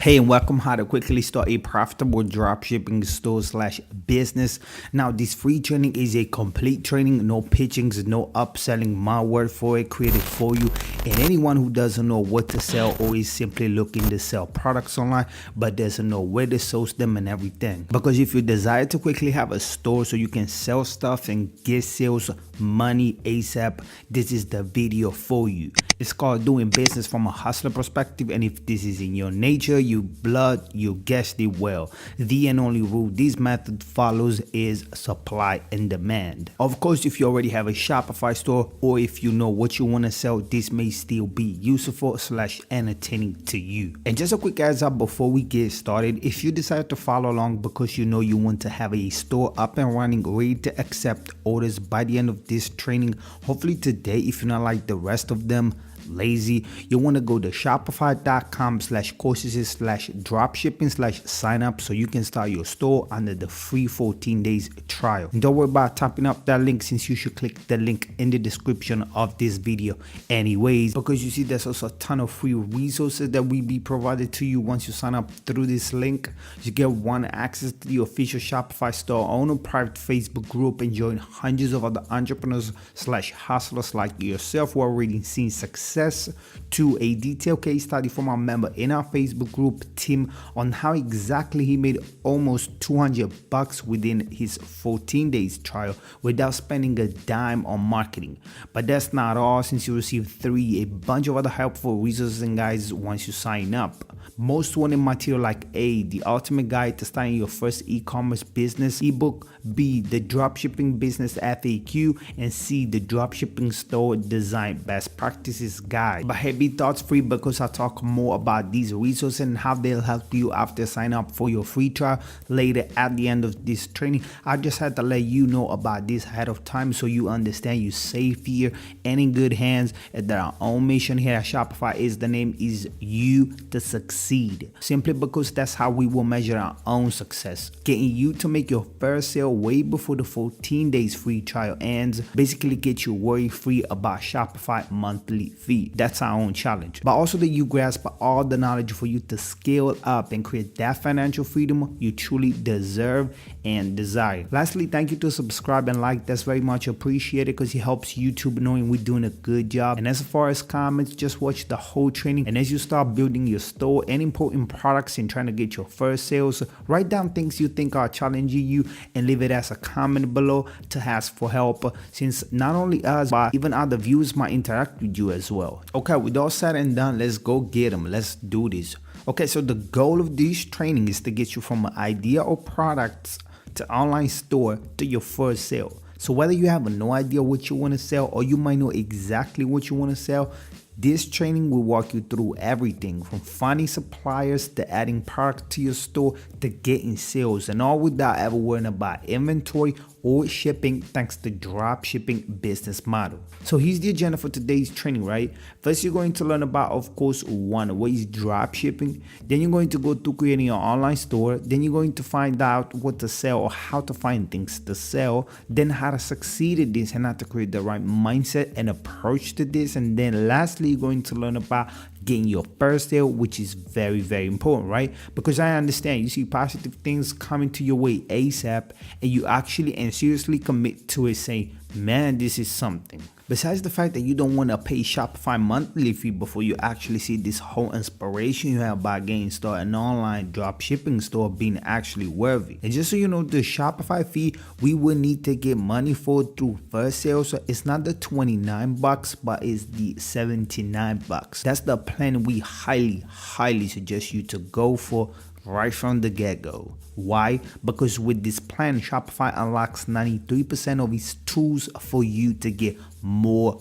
Hey, and welcome how to quickly start a profitable dropshipping store slash business. Now, this free training is a complete training, no pitchings, no upselling. My word for it, created for you. And anyone who doesn't know what to sell or is simply looking to sell products online, but doesn't know where to source them and everything. Because if you desire to quickly have a store so you can sell stuff and get sales money ASAP, this is the video for you. It's called doing business from a hustler perspective, and if this is in your nature, you blood, you guessed it well. The and only rule this method follows is supply and demand. Of course, if you already have a Shopify store or if you know what you want to sell, this may still be useful slash entertaining to you. And just a quick heads up before we get started, if you decide to follow along because you know you want to have a store up and running, ready to accept orders by the end of this training, hopefully today, if you're not like the rest of them, lazy, you want to go to shopify.com/courses/dropshipping/sign up so you can start your store under the free 14 days trial. And don't worry about tapping up that link, since you should click the link in the description of this video anyways, because you see there's also a ton of free resources that will be provided to you once you sign up through this link. You get access to the official Shopify store, own a private Facebook group, and join hundreds of other entrepreneurs slash hustlers like yourself who are already seeing success, to a detailed case study from our member in our Facebook group, Tim, on how exactly he made almost $200 within his 14 days trial without spending a dime on marketing. But that's not all, since you receive a bunch of other helpful resources and guides once you sign up. Most wanted material like A, the ultimate guide to starting your first e-commerce business ebook, B, the dropshipping business FAQ, and C, the dropshipping store design best practices guide. But hey, be thoughts free, because I'll talk more about these resources and how they'll help you after sign up for your free trial later at the end of this training. I just had to let you know about this ahead of time so you understand you're safe here and in good hands, and that our own mission here at Shopify is the name is you to succeed. Simply because that's how we will measure our own success. Getting you to make your first sale way before the 14 days free trial ends. Basically get you worry free about Shopify monthly fee. That's our own challenge. But also that you grasp all the knowledge for you to scale up and create that financial freedom you truly deserve and desire. Lastly, thank you to subscribe and like. That's very much appreciated because it helps YouTube knowing we're doing a good job. And as far as comments, just watch the whole training. And as you start building your store and importing products and trying to get your first sales, write down things you think are challenging you and leave it as a comment below to ask for help, since not only us but even other viewers might interact with you as well. Okay, with all said and done, let's go get them. Let's do this. Okay, so the goal of this training is to get you from an idea or products to online store to your first sale. So whether you have no idea what you want to sell or you might know exactly what you want to sell, this training will walk you through everything from finding suppliers to adding product to your store to getting sales, and all without ever worrying about inventory or shipping, thanks to dropshipping business model. So here's the agenda for today's training, right? First, you're going to learn about, of course, one, what is dropshipping. Then you're going to go to creating your online store. Then you're going to find out what to sell or how to find things to sell. Then how to succeed at this and how to create the right mindset and approach to this. And then lastly, you're going to learn about getting your first sale, which is very, very important, right? Because I understand you see positive things coming to your way ASAP, and you actually and seriously commit to it, saying, man, this is something. Besides the fact that you don't want to pay Shopify monthly fee before you actually see this whole inspiration you have about getting started an online dropshipping store being actually worthy. And just so you know, the Shopify fee we will need to get money for through first sale. So it's not the $29, but it's the $79. That's the plan we highly suggest you to go for right from the get-go. Why? Because with this plan, Shopify unlocks 93% of its tools for you to get more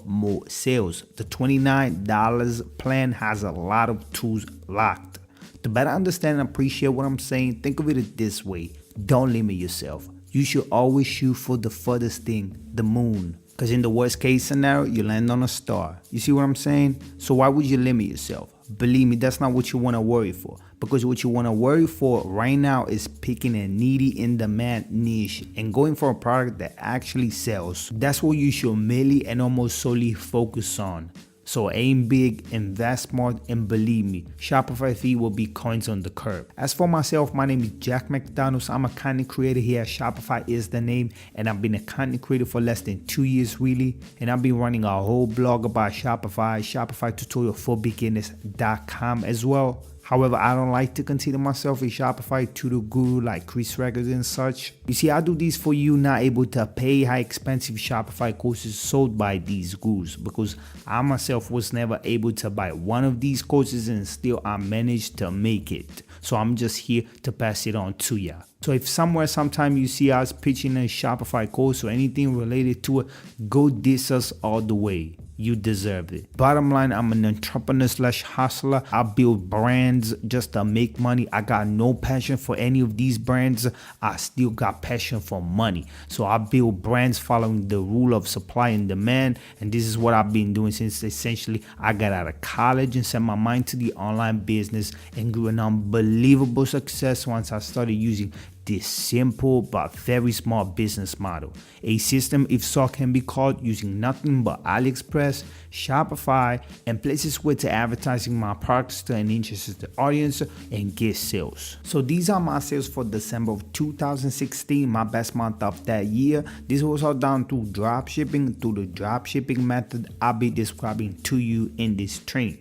sales. The $29 plan has a lot of tools locked. To better understand and appreciate what I'm saying, think of it this way. Don't limit yourself. You should always shoot for the furthest thing, the moon. Because in the worst case scenario, you land on a star. You see what I'm saying? So why would you limit yourself? Believe me, that's not what you want to worry for. Because what you want to worry for right now is picking a needy in-demand niche and going for a product that actually sells. That's what you should mainly and almost solely focus on. So aim big, invest smart, and believe me, Shopify fee will be coins on the curb. As for myself, my name is Jack McDonald. I'm a content creator here. Shopify is the name, and I've been a content creator for less than 2 years really. And I've been running a whole blog about Shopify tutorial for beginners.com as well. However, I don't like to consider myself a Shopify tutor guru like Chris Records and such. You see, I do these for you not able to pay high expensive Shopify courses sold by these gurus, because I myself was never able to buy one of these courses and still I managed to make it. So I'm just here to pass it on to ya. So if sometime you see us pitching a Shopify course or anything related to it, go diss us all the way. You deserve it. Bottom line, I'm an entrepreneur/hustler. I build brands just to make money. I got no passion for any of these brands. I still got passion for money. So I build brands following the rule of supply and demand. And this is what I've been doing since essentially I got out of college and set my mind to the online business and grew an unbelievable success once I started using this simple but very smart business model. A system, if so can be called, using nothing but AliExpress, Shopify, and places where to advertising my products to an interested audience and get sales. So these are my sales for December of 2016, my best month of that year. This was all done through the dropshipping method I'll be describing to you in this training.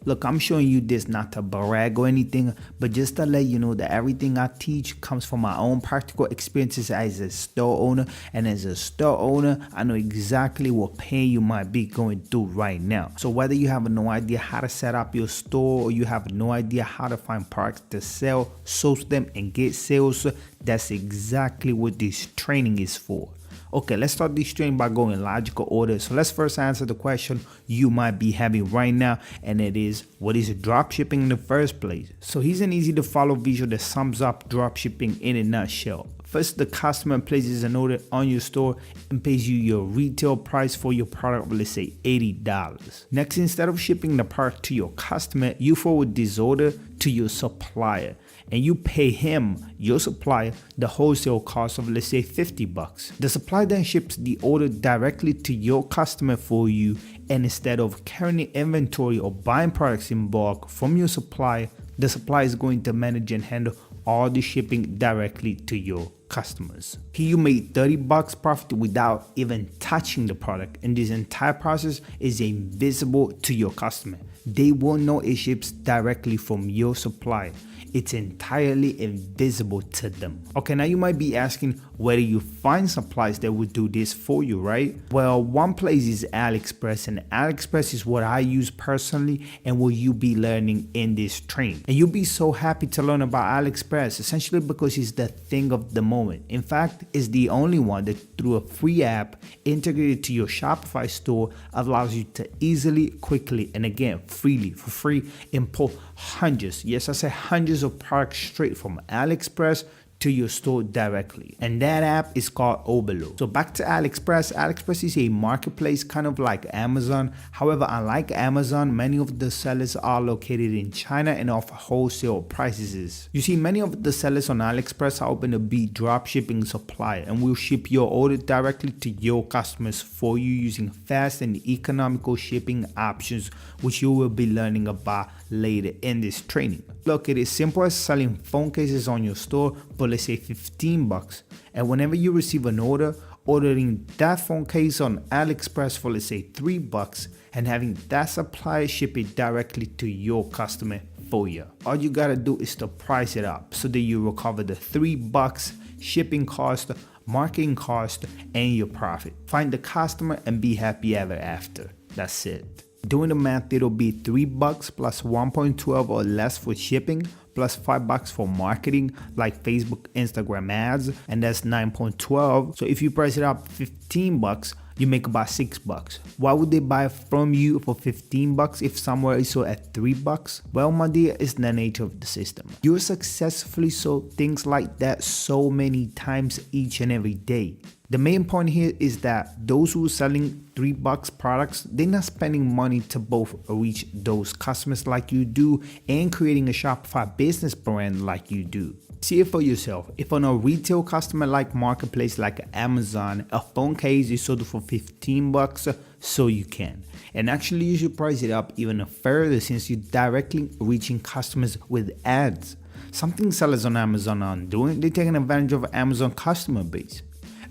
Look, I'm showing you this not to brag or anything, but just to let you know that everything I teach comes from my own practical experiences as a store owner. And as a store owner, I know exactly what pain you might be going through right now. So whether you have no idea how to set up your store or you have no idea how to find products to sell, source them, and get sales, that's exactly what this training is for. Okay, let's start this training by going in logical order. So let's first answer the question you might be having right now, and it is, what is dropshipping in the first place? So here's an easy to follow visual that sums up dropshipping in a nutshell. First, the customer places an order on your store and pays you your retail price for your product, let's say $80. Next, instead of shipping the product to your customer, you forward this order to your supplier and you pay him, your supplier, the wholesale cost of, let's say, $50. The supplier then ships the order directly to your customer for you, and instead of carrying inventory or buying products in bulk from your supplier, the supplier is going to manage and handle all the shipping directly to your customers. Here you made $30 profit without even touching the product, and this entire process is invisible to your customer. They won't know it ships directly from your supplier. It's entirely invisible to them. Okay, now you might be asking, where do you find suppliers that would do this for you, right? Well, one place is AliExpress, and AliExpress is what I use personally and what you'll be learning in this training. And you'll be so happy to learn about AliExpress, essentially because it's the thing of the moment. In fact, it's the only one that through a free app integrated to your Shopify store allows you to easily, quickly, and again, freely, for free, import hundreds, yes, I say hundreds of products straight from AliExpress to your store directly. And that app is called Overload. So back to AliExpress. AliExpress is a marketplace kind of like Amazon. However, unlike Amazon, many of the sellers are located in China and offer wholesale prices. You see, many of the sellers on AliExpress are open to be dropshipping supplier and will ship your order directly to your customers for you using fast and economical shipping options, which you will be learning about later in this training. Look, it is simple as selling phone cases on your store for, let's say, $15, and whenever you receive an order, ordering that phone case on AliExpress for, let's say, $3 and having that supplier ship it directly to your customer for you. All you gotta do is to price it up so that you recover the $3 shipping cost, marketing cost, and your profit. Find the customer and be happy ever after. That's it. Doing the math, it'll be $3 plus 1.12 or less for shipping, plus $5 for marketing like Facebook, Instagram ads, and that's 9.12. So if you price it up $15, you make about $6. Why would they buy from you for $15 if somewhere is so at $3? Well, my dear, it's the nature of the system. You successfully sold things like that so many times each and every day. The main point here is that those who are selling $3 products, they're not spending money to both reach those customers like you do and creating a Shopify business brand like you do. See it for yourself. If on a retail customer like marketplace like Amazon, a phone case is sold for $15, so you can. And actually you should price it up even further since you're directly reaching customers with ads. Something sellers on Amazon aren't doing, they're taking advantage of Amazon customer base.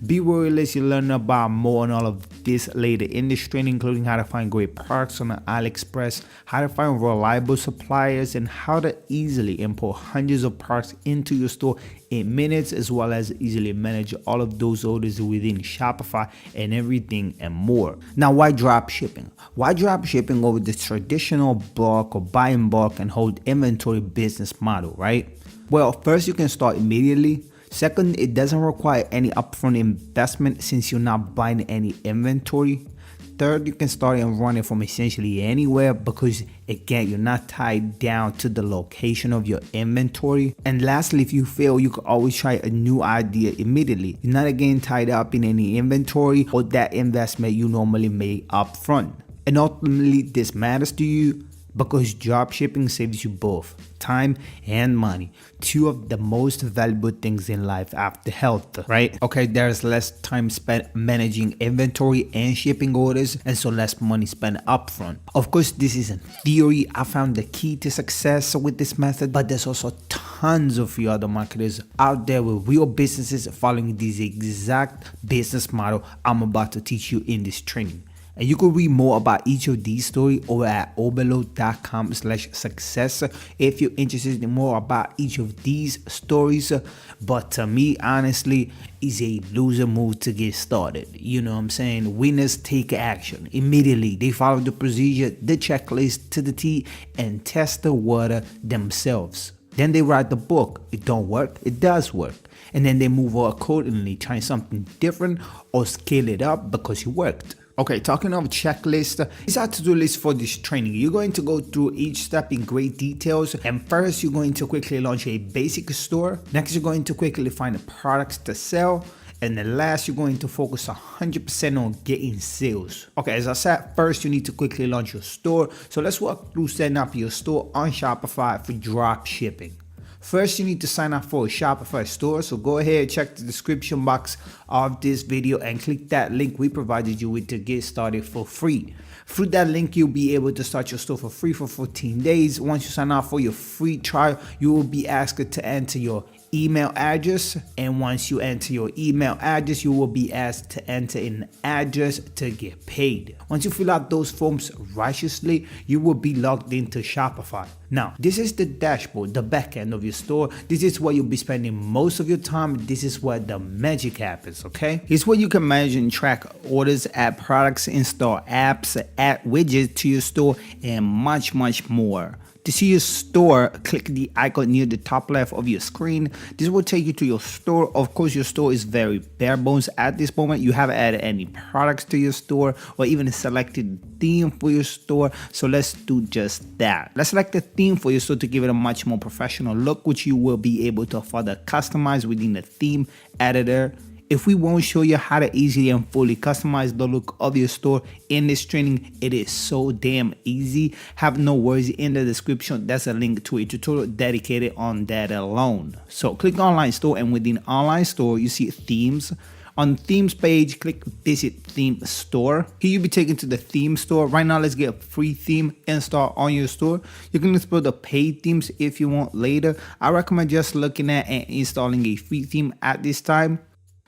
Be royalist, you learn about more on all of this later in this training, including how to find great products on AliExpress, how to find reliable suppliers, and how to easily import hundreds of products into your store in minutes, as well as easily manage all of those orders within Shopify and everything and more. Now, why drop shipping? Why drop shipping over the traditional bulk or buy in bulk and hold inventory business model, right? Well, first, you can start immediately. Second, it doesn't require any upfront investment since you're not buying any inventory. Third, you can start and run it from essentially anywhere because again, you're not tied down to the location of your inventory. And lastly, if you fail, you can always try a new idea immediately. You're not again tied up in any inventory or that investment you normally make upfront. And ultimately, this matters to you because drop shipping saves you both time and money, two of the most valuable things in life after health, right? Okay, there's less time spent managing inventory and shipping orders, and so less money spent upfront. Of course, this is in theory. I found the key to success with this method, but there's also tons of few other marketers out there with real businesses following this exact business model I'm about to teach you in this training. And you can read more about each of these stories over at oberlo.com/success if you're interested in more about each of these stories. But to me, honestly, it's a loser move to get started. You know what I'm saying? Winners take action immediately. They follow the procedure, the checklist to the T, and test the water themselves. Then they write the book. It don't work, it does work. And then they move on accordingly, trying something different or scale it up because it worked. Okay, talking of checklist, it's our to-do list for this training. You're going to go through each step in great details. And first, you're going to quickly launch a basic store. Next, you're going to quickly find the products to sell. And then last, you're going to focus 100% on getting sales. Okay, as I said, first, you need to quickly launch your store. So let's walk through setting up your store on Shopify for drop shipping. First, you need to sign up for a Shopify store. So go ahead, check the description box of this video and click that link we provided you with to get started for free. Through that link, you'll be able to start your store for free for 14 days. Once you sign up for your free trial, you will be asked to enter your email address, and once you enter your email address, you will be asked to enter an address to get paid. Once you fill out those forms righteously, you will be logged into Shopify. Now, this is the dashboard, the back end of your store. This is where you'll be spending most of your time. This is where the magic happens, okay? It's where you can manage and track orders, add products, install apps, add widgets to your store, and much, much more. To see your store, click the icon near the top left of your screen. This will take you to your store. Of course, your store is very bare bones at this moment. You haven't added any products to your store or even selected theme for your store. So let's do just that. Let's select the theme for your store to give it a much more professional look, which you will be able to further customize within the theme editor. If we won't show you how to easily and fully customize the look of your store in this training, it is so damn easy. Have no worries, in the description, there's a link to a tutorial dedicated on that alone. So click online store, and within online store, you see themes. On themes page, click visit theme store. Here you'll be taken to the theme store. Right now, let's get a free theme installed on your store. You can explore the paid themes if you want later. I recommend just looking at and installing a free theme at this time.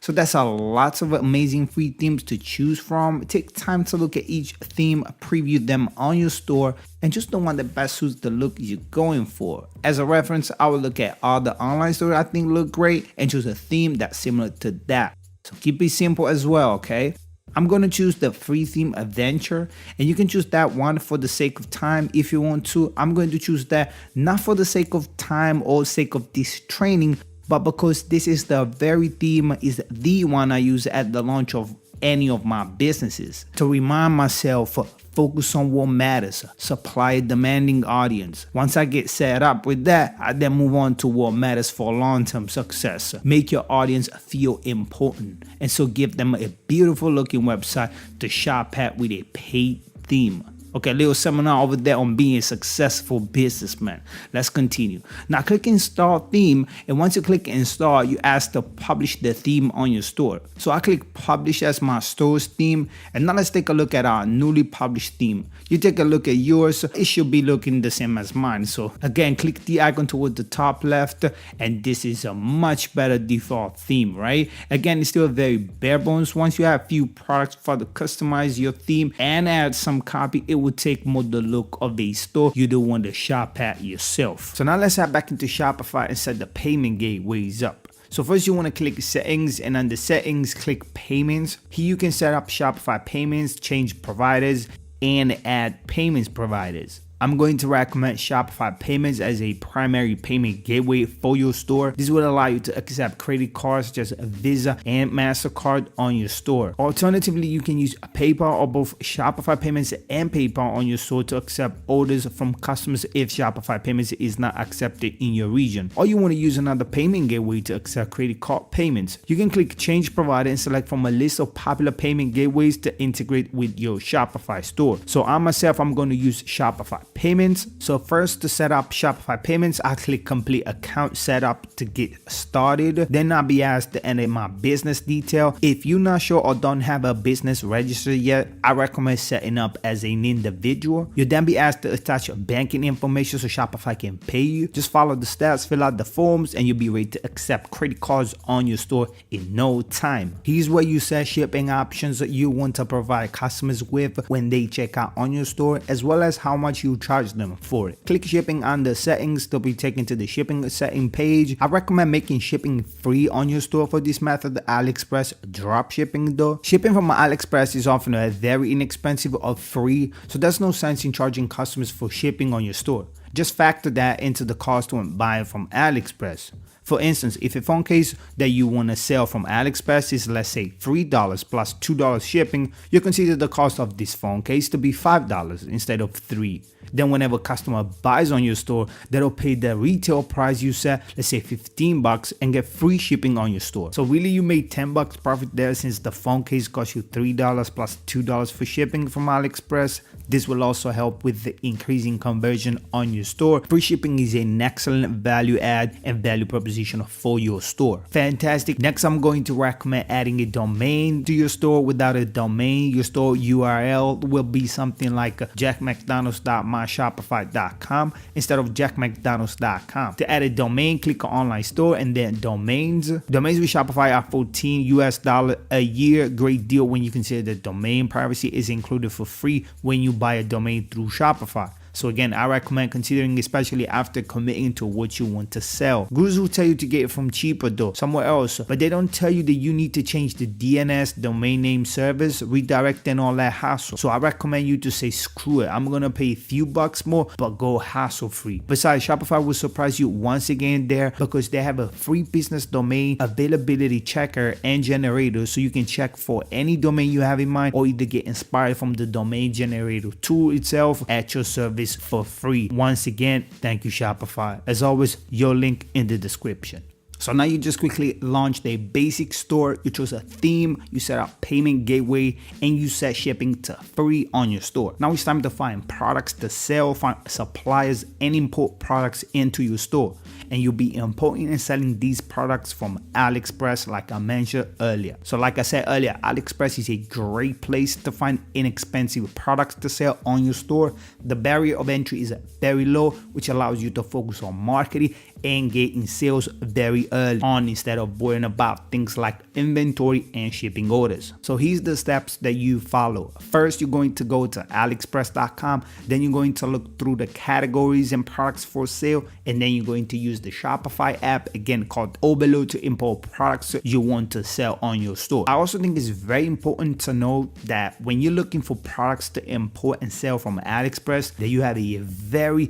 So that's a lots of amazing free themes to choose from. Take time to look at each theme, preview them on your store, and just the one that best suits the look you're going for. As a reference, I will look at all the online stores I think look great and choose a theme that's similar to that. So keep it simple as well, okay? I'm going to choose the free theme Adventure, and you can choose that one for the sake of time if you want to. I'm going to choose that not for the sake of time or sake of this training, but because this is the very theme, is the one I use at the launch of any of my businesses. To remind myself, focus on what matters, supply a demanding audience. Once I get set up with that, I then move on to what matters for long-term success. Make your audience feel important, and so give them a beautiful looking website to shop at with a paid theme. Okay, a little seminar over there on being a successful businessman. Let's continue. Now click install theme, and once you click install, you ask to publish the theme on your store. So I click publish as my store's theme, and now let's take a look at our newly published theme. You take a look at yours, it should be looking the same as mine. So again, click the icon toward the top left, and this is a much better default theme, right? Again, it's still very bare bones. Once you have a few products for to customize your theme and add some copy, it would take more the look of a store you don't want to shop at yourself. So now let's head back into Shopify and set the payment gateways up. So first you want to click settings, and under settings click payments. Here you can set up Shopify payments, change providers, and add payments providers. I'm going to recommend Shopify Payments as a primary payment gateway for your store. This will allow you to accept credit cards such as Visa and MasterCard on your store. Alternatively, you can use PayPal or both Shopify Payments and PayPal on your store to accept orders from customers if Shopify Payments is not accepted in your region. Or you want to use another payment gateway to accept credit card payments. You can click Change Provider and select from a list of popular payment gateways to integrate with your Shopify store. So I'm going to use Shopify Payments. So first, to set up Shopify Payments, I click complete account setup to get started. Then I'll be asked to enter my business detail. If you're not sure or don't have a business registered yet, I recommend setting up as an individual. You'll then be asked to attach your banking information so Shopify can pay you. Just follow the steps, fill out the forms, and you'll be ready to accept credit cards on your store in no time. Here's where you set shipping options that you want to provide customers with when they check out on your store, as well as how much you charge them for it. Click shipping under settings to be taken to the shipping setting page. I recommend making shipping free on your store for this method. AliExpress dropshipping though. Shipping from AliExpress is often very inexpensive or free, so there's no sense in charging customers for shipping on your store. Just factor that into the cost when buying from AliExpress. For instance, if a phone case that you want to sell from AliExpress is, let's say, $3 plus $2 shipping, you consider the cost of this phone case to be $5 instead of $3. Then whenever a customer buys on your store, they'll pay the retail price you set, let's say $15, and get free shipping on your store. So really you made $10 profit there, since the phone case cost you $3 plus $2 for shipping from AliExpress. This will also help with the increasing conversion on your store. Free shipping is an excellent value add and value proposition for your store. Fantastic. Next, I'm going to recommend adding a domain to your store. Without a domain, your store URL will be something like jackmcdonalds.myshopify.com instead of jackmcdonalds.com. To add a domain, click on online store and then domains. Domains with Shopify are $14 a year. Great deal when you consider that domain privacy is included for free when you buy a domain through Shopify. So again, I recommend considering, especially after committing to what you want to sell. Gurus will tell you to get it from cheaper though, somewhere else, but they don't tell you that you need to change the DNS, domain name service, redirect, and all that hassle. So I recommend you to say, screw it, I'm gonna pay a few bucks more, but go hassle free. Besides, Shopify will surprise you once again there, because they have a free business domain availability checker and generator, so you can check for any domain you have in mind, or either get inspired from the domain generator tool itself at your service for free. Once again, thank you Shopify. As always, your link in the description. So now you just quickly launched a basic store, you chose a theme, you set up payment gateway, and you set shipping to free on your store. Now it's time to find products to sell, find suppliers, and import products into your store. And you'll be importing and selling these products from AliExpress, like I mentioned earlier. So like I said earlier, AliExpress is a great place to find inexpensive products to sell on your store. The barrier of entry is very low, which allows you to focus on marketing and getting sales very early on instead of worrying about things like inventory and shipping orders. So here's the steps that you follow. First, you're going to go to aliexpress.com, then you're going to look through the categories and products for sale, and then you're going to use the Shopify app, again called Overload, to import products you want to sell on your store. I also think it's very important to know that when you're looking for products to import and sell from AliExpress, that you have a very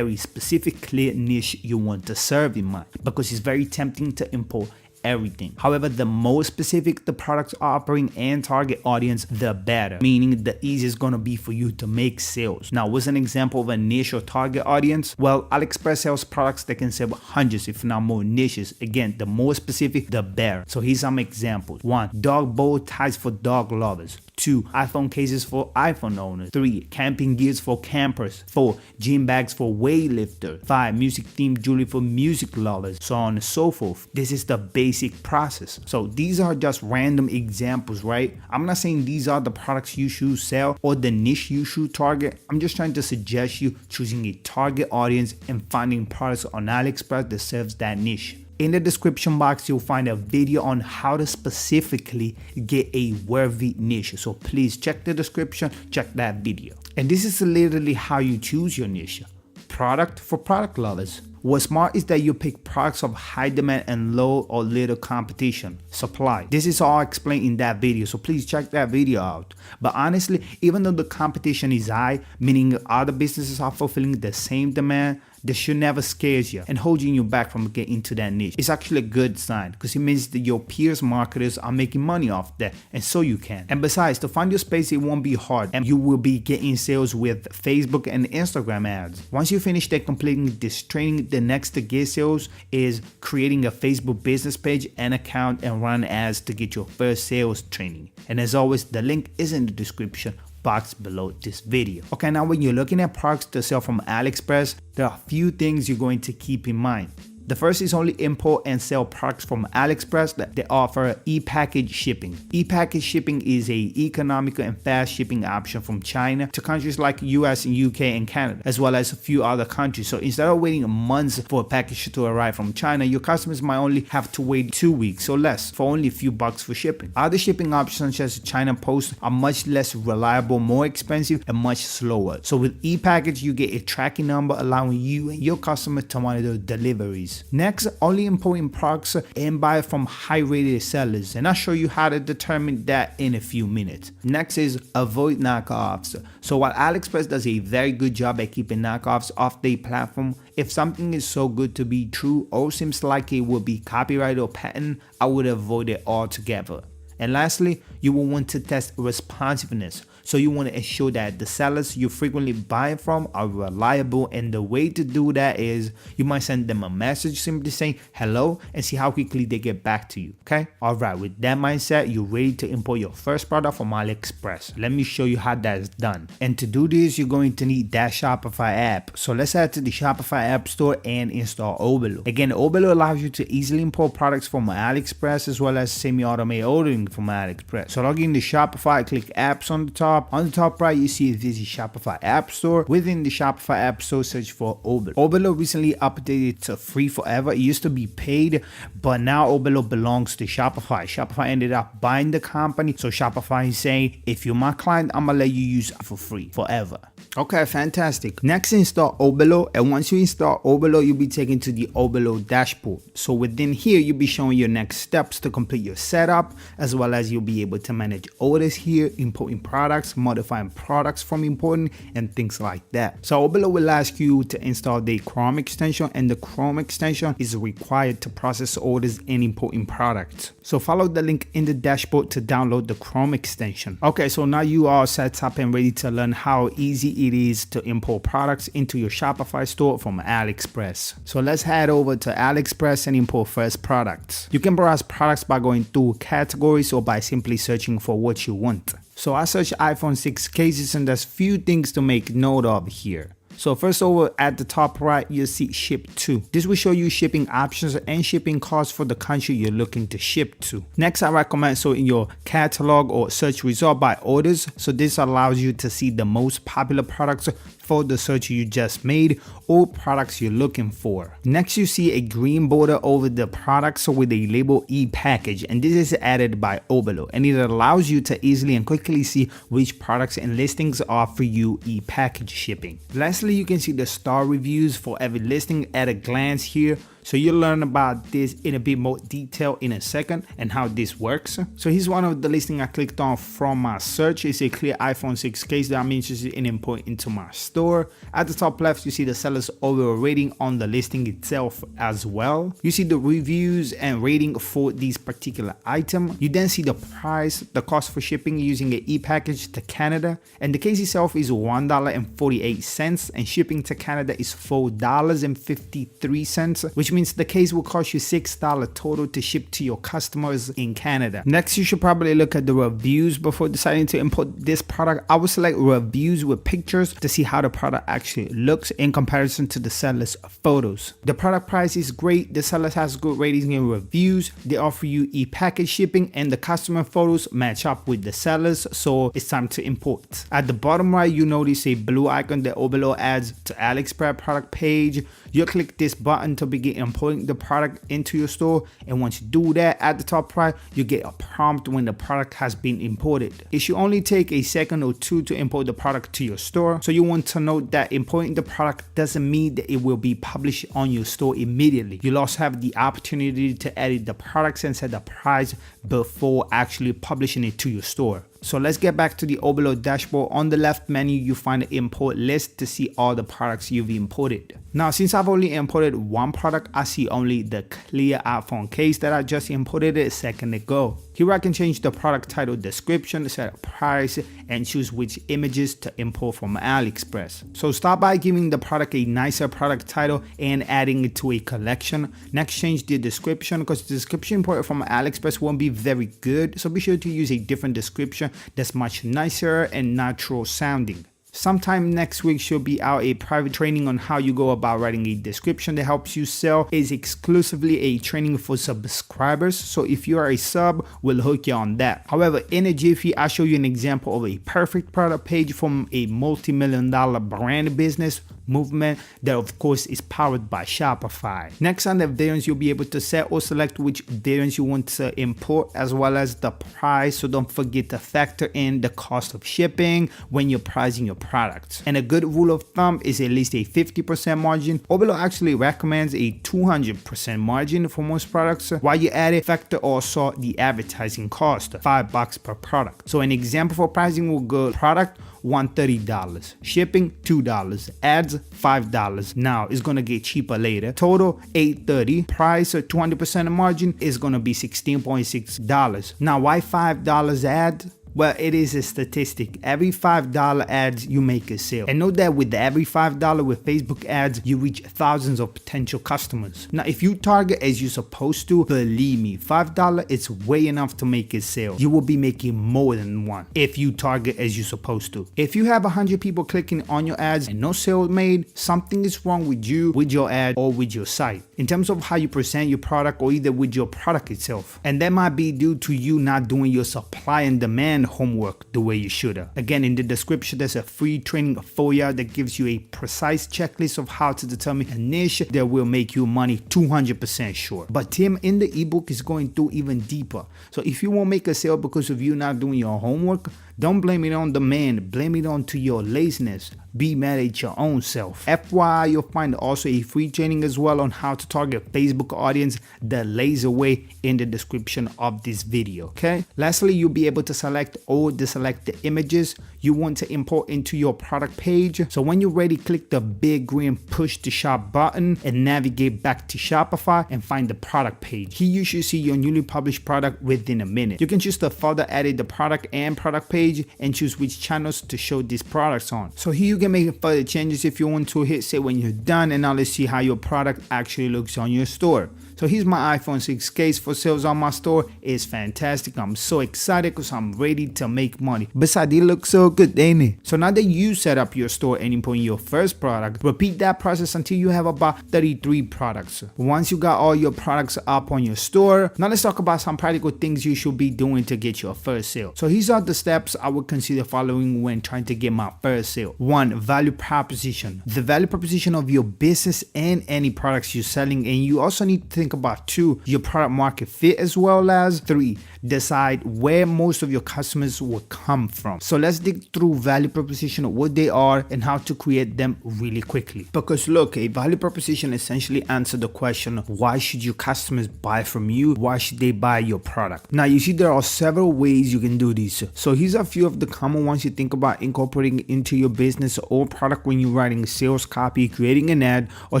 specific clear niche you want to serve in mind, because it's very tempting to import everything. However, the more specific the product's offering and target audience, the better, meaning the easier it's going to be for you to make sales. Now, what's an example of a niche or target audience? Well, AliExpress sells products that can serve hundreds, if not more niches. Again, the more specific, the better. So here's some examples. 1. Dog bow ties for dog lovers. 2. iPhone cases for iPhone owners. 3. Camping gears for campers. 4. Gym bags for weightlifters. 5. Music themed jewelry for music lovers. So on and so forth. This is the basic process. So these are just random examples, right? I'm not saying these are the products you should sell or the niche you should target. I'm just trying to suggest you choosing a target audience and finding products on AliExpress that serves that niche. In the description box, you'll find a video on how to specifically get a worthy niche. So please check the description, check that video. And this is literally how you choose your niche. Product for product lovers. What's smart is that you pick products of high demand and low or little competition. Supply. This is all explained in that video, so please check that video out. But honestly, even though the competition is high, meaning other businesses are fulfilling the same demand, this should never scare you and holding you back from getting into that niche. It's actually a good sign because it means that your peers marketers are making money off that, and so you can. And besides, to find your space, it won't be hard and you will be getting sales with Facebook and Instagram ads. Once you finish completing this training, the next to get sales is creating a Facebook business page and account and run ads to get your first sales training. And as always, the link is in the description box below this video. Okay, now when you're looking at products to sell from AliExpress, there are a few things you're going to keep in mind. The first is only import and sell products from AliExpress that they offer e-package shipping. E-package shipping is a economical and fast shipping option from China to countries like US and UK and Canada, as well as a few other countries. So instead of waiting months for a package to arrive from China, your customers might only have to wait 2 weeks or less for only a few bucks for shipping. Other shipping options such as China Post are much less reliable, more expensive, and much slower. So with e-package, you get a tracking number allowing you and your customer to monitor deliveries. Next, only importing products and buy from high-rated sellers, and I'll show you how to determine that in a few minutes. Next is avoid knockoffs. So while AliExpress does a very good job at keeping knockoffs off their platform, if something is so good to be true or seems like it will be copyright or patent, I would avoid it altogether. And lastly, you will want to test responsiveness. So you want to ensure that the sellers you frequently buy from are reliable, and the way to do that is you might send them a message simply saying hello and see how quickly they get back to you. Okay? Alright, with that mindset, you're ready to import your first product from AliExpress. Let me show you how that is done. And to do this, you're going to need that Shopify app. So let's head to the Shopify app store and install Oberlo. Again, Oberlo allows you to easily import products from AliExpress as well as semi-automated ordering from AliExpress. So log in to Shopify, click apps on the top. On the top right, you see this is Shopify App Store. Within the Shopify App Store, search for Oberlo. Oberlo recently updated to free forever. It used to be paid, but now Oberlo belongs to Shopify. Shopify ended up buying the company, so Shopify is saying, if you're my client, I'm gonna let you use it for free forever. Okay, fantastic. Next, install Oberlo, and once you install Oberlo, you'll be taken to the Oberlo dashboard. So within here, you'll be showing your next steps to complete your setup, as well as you'll be able to manage orders here, importing products, modifying products from importing, and things like that. So Oberlo will ask you to install the Chrome extension, and the Chrome extension is required to process orders and importing products. So follow the link in the dashboard to download the Chrome extension. Okay, so now you are set up and ready to learn how easy it is to import products into your Shopify store from AliExpress. So let's head over to AliExpress and import first products. You can browse products by going through categories or by simply searching for what you want. So I searched iPhone 6 cases, and there's few things to make note of here. So first, over at the top right, you'll see ship to. This will show you shipping options and shipping costs for the country you're looking to ship to. Next, I recommend in your catalog or search result by orders. So this allows you to see the most popular products for the search you just made or products you're looking for. Next, you see a green border over the products with a label e-package, and this is added by Oberlo, and it allows you to easily and quickly see which products and listings offer you e-package shipping. Lastly, you can see the star reviews for every listing at a glance here. So you'll learn about this in a bit more detail in a second and how this works. So here's one of the listing I clicked on from my search. It's a clear iPhone 6 case that I'm interested in importing into my store. At the top left, you see the seller's overall rating on the listing itself as well. You see the reviews and rating for this particular item. You then see the price, the cost for shipping using an e-package to Canada, and the case itself is $1.48 and shipping to Canada is $4.53, which means the case will cost you $6 total to ship to your customers in Canada. Next, you should probably look at the reviews before deciding to import this product. I would select reviews with pictures to see how the product actually looks in comparison to the seller's photos. The product price is great, the seller has good ratings and reviews, they offer you e-package shipping, and the customer photos match up with the sellers, so it's time to import. At the bottom right, you notice a blue icon that overall adds to AliExpress product page. You click this button to begin importing the product into your store, and once you do that, at the top right, you get a prompt when the product has been imported. It should only take a second or two to import the product to your store, so you want to note that importing the product doesn't mean that it will be published on your store immediately. You'll also have the opportunity to edit the products and set the price before actually publishing it to your store. So let's get back to the overload dashboard. On the left menu, you find the import list to see all the products you've imported. Now, since I've only imported one product, I see only the clear iPhone case that I just imported a second ago. Here I can change the product title, description, set a price, and choose which images to import from AliExpress. So start by giving the product a nicer product title and adding it to a collection. Next, change the description because the description imported from AliExpress won't be very good. So be sure to use a different description that's much nicer and natural sounding. Sometime next week should be out a private training on how you go about writing a description that helps you sell. It's exclusively a training for subscribers, so if you are a sub, we'll hook you on that. However, in a jiffy, I'll show you an example of a perfect product page from a multi-million-dollar brand business movement that of course is powered by Shopify. Next, on the variants, you'll be able to set or select which variants you want to import as well as the price, so don't forget to factor in the cost of shipping when you're pricing your products. And a good rule of thumb is at least a 50% margin. Overload actually recommends a 200% margin for most products. While you at it, factor also the advertising cost, $5 per product. So an example for pricing will go product $130, shipping $2, ads $5. Now it's gonna get cheaper later. Total $830, price 200% margin is gonna be $16.6. Now why $5 ads? Well, it is a statistic. Every $5 ads, you make a sale. And note that with every $5 with Facebook ads, you reach thousands of potential customers. Now, if you target as you're supposed to, believe me, $5 is way enough to make a sale. You will be making more than one if you target as you're supposed to. If you have 100 people clicking on your ads and no sale made, something is wrong with you, with your ad, or with your site in terms of how you present your product or either with your product itself. And that might be due to you not doing your supply and demand homework the way you should have. Again, in the description, there's a free training for you that gives you a precise checklist of how to determine a niche that will make you money 200% sure. But Tim in the ebook is going through even deeper. So if you won't make a sale because of you not doing your homework, don't blame it on the man, blame it on to your laziness. Be mad at your own self. FYI, you'll find also a free training as well on how to target Facebook audience the laser way in the description of this video, okay? Lastly, you'll be able to select or deselect the images you want to import into your product page. So when you're ready, click the big green push to shop button and navigate back to Shopify and find the product page. Here you should see your newly published product within a minute. You can choose to further edit the product and product page and choose which channels to show these products on. So here you can make further changes if you want to. Hit save when you're done, and now let's see how your product actually looks on your store. So here's my iPhone 6 case for sales on my store. It's fantastic. I'm so excited because I'm ready to make money. Besides, it looks so good, ain't it? So now that you set up your store and import your first product, repeat that process until you have about 33 products. Once you got all your products up on your store, now let's talk about some practical things you should be doing to get your first sale. So these are the steps I would consider following when trying to get my first sale. 1. Value proposition. The value proposition of your business and any products you're selling, and you also need to think think about 2, your product market fit, as well as 3, decide where most of your customers will come from. So let's dig through value proposition, what they are and how to create them really quickly. Because look, a value proposition essentially answers the question, why should your customers buy from you? Why should they buy your product? Now you see there are several ways you can do this. So here's a few of the common ones you think about incorporating into your business or product when you're writing sales copy, creating an ad, or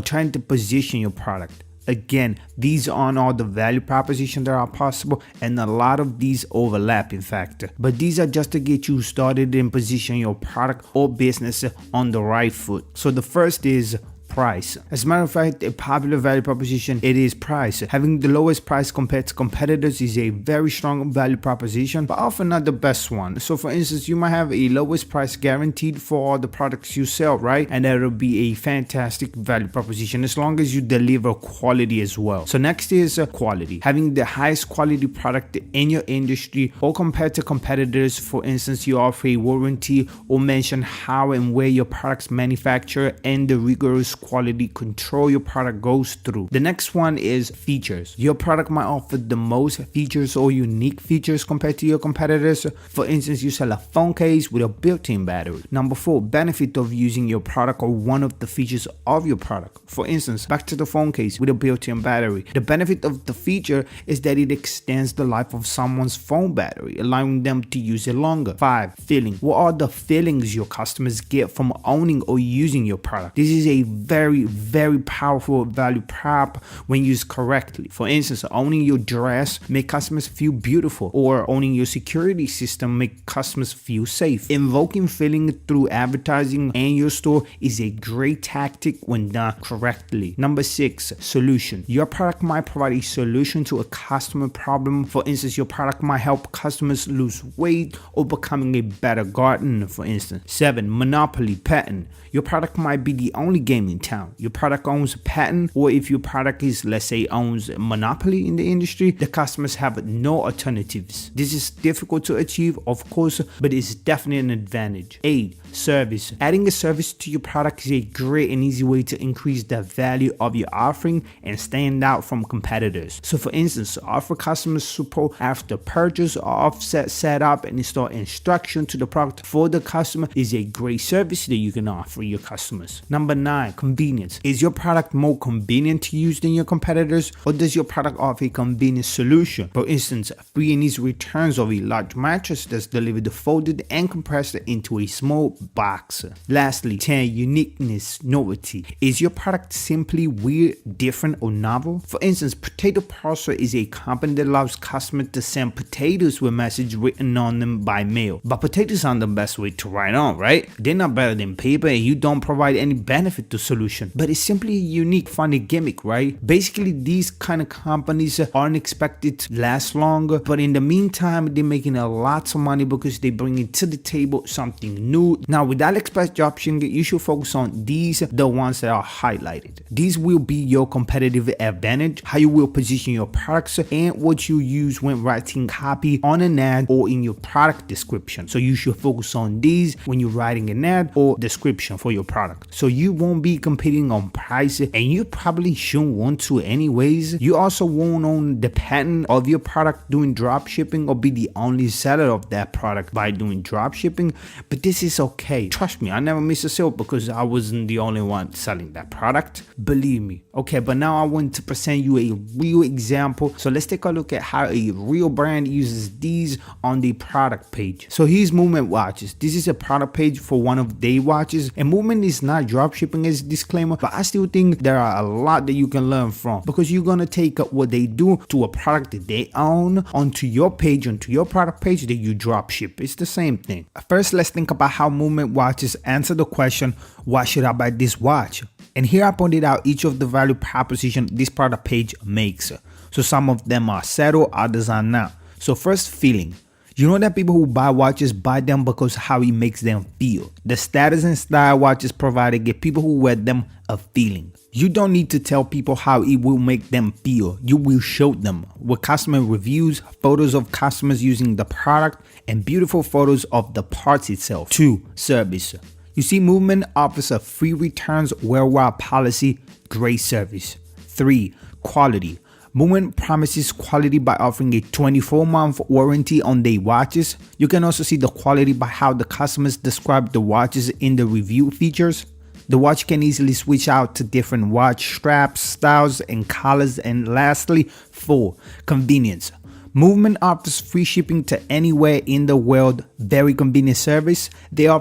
trying to position your product. Again, these aren't all the value propositions that are possible, and a lot of these overlap in fact. But these are just to get you started and position your product or business on the right foot. So the first is price. As a matter of fact, a popular value proposition, it is price. Having the lowest price compared to competitors is a very strong value proposition, but often not the best one. So for instance, you might have a lowest price guaranteed for all the products you sell, right? And that'll be a fantastic value proposition as long as you deliver quality as well. So next is quality. Having the highest quality product in your industry or compared to competitors. For instance, you offer a warranty or mention how and where your products manufacture and the rigorous quality control your product goes through. The next one is features. Your product might offer the most features or unique features compared to your competitors. For instance, you sell a phone case with a built-in battery. Number 4, benefit of using your product or one of the features of your product. For instance, back to the phone case with a built-in battery. The benefit of the feature is that it extends the life of someone's phone battery, allowing them to use it longer. 5, feeling. What are the feelings your customers get from owning or using your product? This is a very powerful value prop when used correctly. For instance, owning your dress make customers feel beautiful, or owning your security system make customers feel safe. Invoking feeling through advertising and your store is a great tactic when done correctly. Number 6, solution. Your product might provide a solution to a customer problem. For instance, your product might help customers lose weight or becoming a better gardener, for instance. 7, monopoly, patent. Your product might be the only game in town. Your product owns a patent, or if your product is, let's say, owns a monopoly in the industry, the customers have no alternatives. This is difficult to achieve, of course, but it's definitely an advantage. 8, service. Adding a service to your product is a great and easy way to increase the value of your offering and stand out from competitors. So for instance, offer customers support after purchase, or offset setup and install instruction to the product for the customer is a great service that you can offer your customers. Number 9, convenience. Is your product more convenient to use than your competitors, or does your product offer a convenient solution? For instance, free and easy returns of a large mattress that's delivered folded and compressed into a small box. Lastly, 10, uniqueness, novelty. Is your product simply weird, different, or novel? For instance, Potato Parcel is a company that allows customers to send potatoes with a message written on them by mail. But potatoes aren't the best way to write on, right? They're not better than paper, and you don't provide any benefit to solution. But it's simply a unique, funny gimmick, right? Basically, these kind of companies aren't expected to last longer, but in the meantime, they're making a lot of money because they bring to the table something new. Now, with AliExpress dropshipping, you should focus on these, the ones that are highlighted. These will be your competitive advantage, how you will position your products, and what you use when writing copy on an ad or in your product description. So you should focus on these when you're writing an ad or description for your product. So you won't be competing on price, and you probably shouldn't want to anyways. You also won't own the patent of your product doing drop shipping or be the only seller of that product by doing drop shipping, but this is okay. Trust me, I never miss a sale because I wasn't the only one selling that product. Believe me. Okay, but now I want to present you a real example. So let's take a look at how a real brand uses these on the product page. So here's Movement Watches. This is a product page for one of their watches, and Movement is not drop shipping as a disclaimer, but I still think there are a lot that you can learn from, because you're gonna take what they do to a product that they own onto your page, onto your product page that you drop ship. It's the same thing. First, let's think about how Movement Watches answer the question, why should I buy this watch? And here I pointed out each of the value proposition this product page makes. So some of them are settled, others are not. So first, feeling. You know that people who buy watches buy them because how it makes them feel. The status and style watches provided give people who wear them a feeling. You don't need to tell people how it will make them feel. You will show them with customer reviews, photos of customers using the product, and beautiful photos of the parts itself. 2, service. You see, Movement offers a free returns worldwide policy, great service. 3, quality. Movement promises quality by offering a 24-month warranty on their watches. You can also see the quality by how the customers describe the watches in the review features. The watch can easily switch out to different watch straps, styles, and colors. And lastly, 4. Convenience. Movement offers free shipping to anywhere in the world. Very convenient service.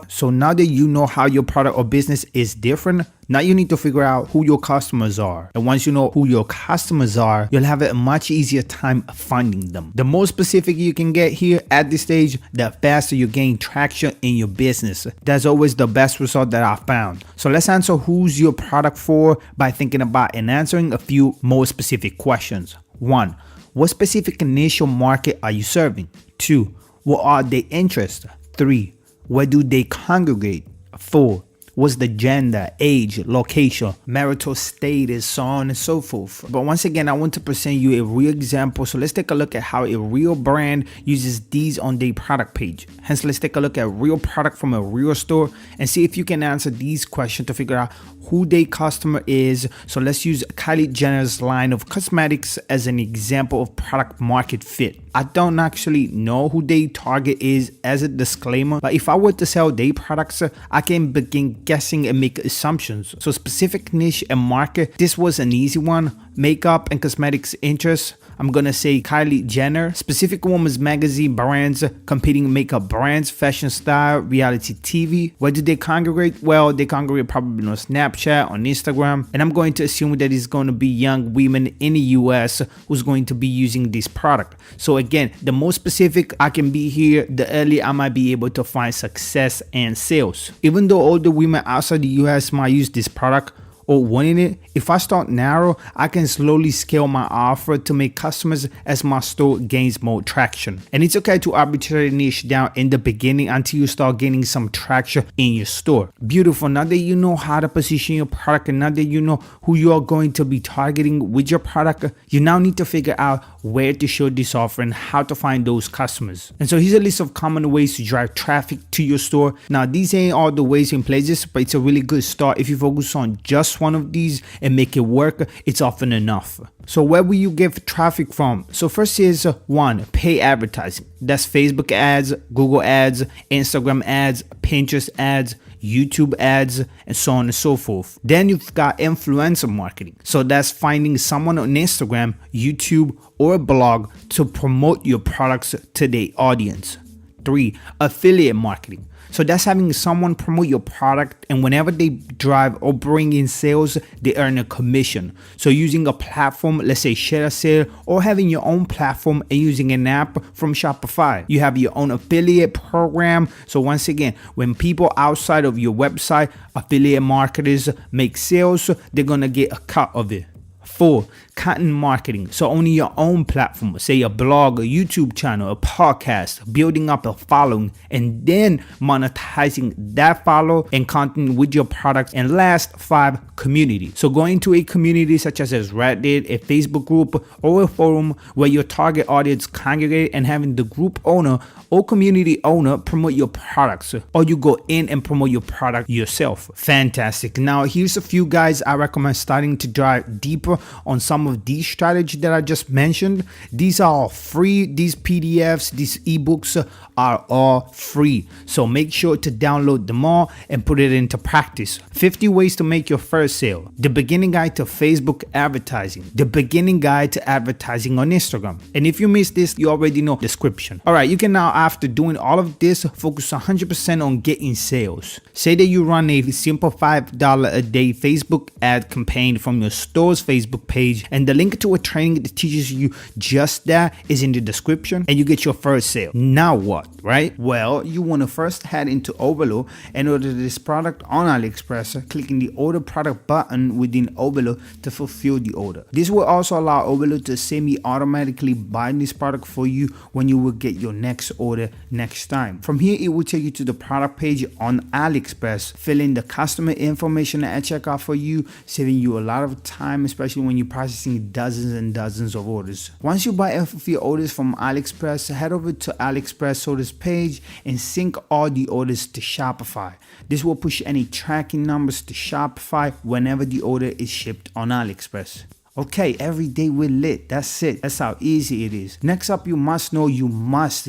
So now that you know how your product or business is different, now you need to figure out who your customers are. And once you know who your customers are, you'll have a much easier time finding them. The more specific you can get here at this stage, the faster you gain traction in your business. That's always the best result that I found. So let's answer who's your product for by thinking about and answering a few more specific questions. 1. What specific initial market are you serving? 2. What are their interests? 3. Where do they congregate? 4. What's the gender, age, location, marital status, so on and so forth. But once again, I want to present you a real example. So let's take a look at how a real brand uses these on their product page. Hence, let's take a look at a real product from a real store and see if you can answer these questions to figure out who their customer is. So let's use Kylie Jenner's line of cosmetics as an example of product market fit. I don't actually know who their target is as a disclaimer, but if I were to sell their products, I can begin guessing and make assumptions. So specific niche and market, this was an easy one. Makeup and cosmetics interests, I'm gonna say Kylie Jenner. Specific women's magazine brands, competing makeup brands, fashion style, reality TV. Where do they congregate? Well, they congregate probably on Snapchat, on Instagram, and I'm going to assume that it's going to be young women in the US who's going to be using this product. So again, the more specific I can be here, the earlier I might be able to find success and sales. Even though older women outside the US might use this product or wanting it, if I start narrow, I can slowly scale my offer to make customers as my store gains more traction. And it's okay to arbitrarily niche down in the beginning until you start gaining some traction in your store. Beautiful. Now that you know how to position your product and now that you know who you are going to be targeting with your product, you now need to figure out where to show this offer and how to find those customers. And so here's a list of common ways to drive traffic to your store. Now, these ain't all the ways and places, but it's a really good start. If you focus on just one of these and make it work, it's often enough. So where will you get traffic from? So first is 1, pay advertising. That's Facebook ads, Google ads, Instagram ads, Pinterest ads, YouTube ads, and so on and so forth. Then you've got influencer marketing. So that's finding someone on Instagram, YouTube, or a blog to promote your products to their audience. 3, affiliate marketing. So that's having someone promote your product, and whenever they drive or bring in sales, they earn a commission. So using a platform, let's say ShareASale, or having your own platform and using an app from Shopify. You have your own affiliate program. So once again, when people outside of your website, affiliate marketers make sales, they're gonna get a cut of it. 4, content marketing. So owning your own platform, say a blog, a YouTube channel, a podcast, building up a following, and then monetizing that follow and content with your products. And last, 5, community. So going to a community such as Reddit, a Facebook group, or a forum where your target audience congregate and having the group owner or community owner promote your products, or you go in and promote your product yourself. Fantastic. Now here's a few guys I recommend starting to dive deeper on some of these strategies that I just mentioned. These are all free. These PDFs, these ebooks are all free. So make sure to download them all and put it into practice. 50 ways to make your first sale. The beginning guide to Facebook advertising. The beginning guide to advertising on Instagram. And if you missed this, you already know the description. All right, you can now, after doing all of this, focus 100% on getting sales. Say that you run a simple $5 a day Facebook ad campaign from your store's Facebook page, and the link to a training that teaches you just that is in the description, and you get your first sale. Now what, right? Well, you want to first head into Overload and order this product on AliExpress, clicking the order product button within Overload to fulfill the order. This will also allow Overload to semi-automatically buy this product for you when you will get your next order next time. From here, it will take you to the product page on AliExpress, fill in the customer information at checkout for you, saving you a lot of time, especially when you're processing dozens and dozens of orders. Once you buy a few orders from AliExpress, head over to AliExpress orders page and sync all the orders to Shopify. This will push any tracking numbers to Shopify whenever the order is shipped on AliExpress. Okay, every day we're lit. That's it. That's how easy it is. Next up, you must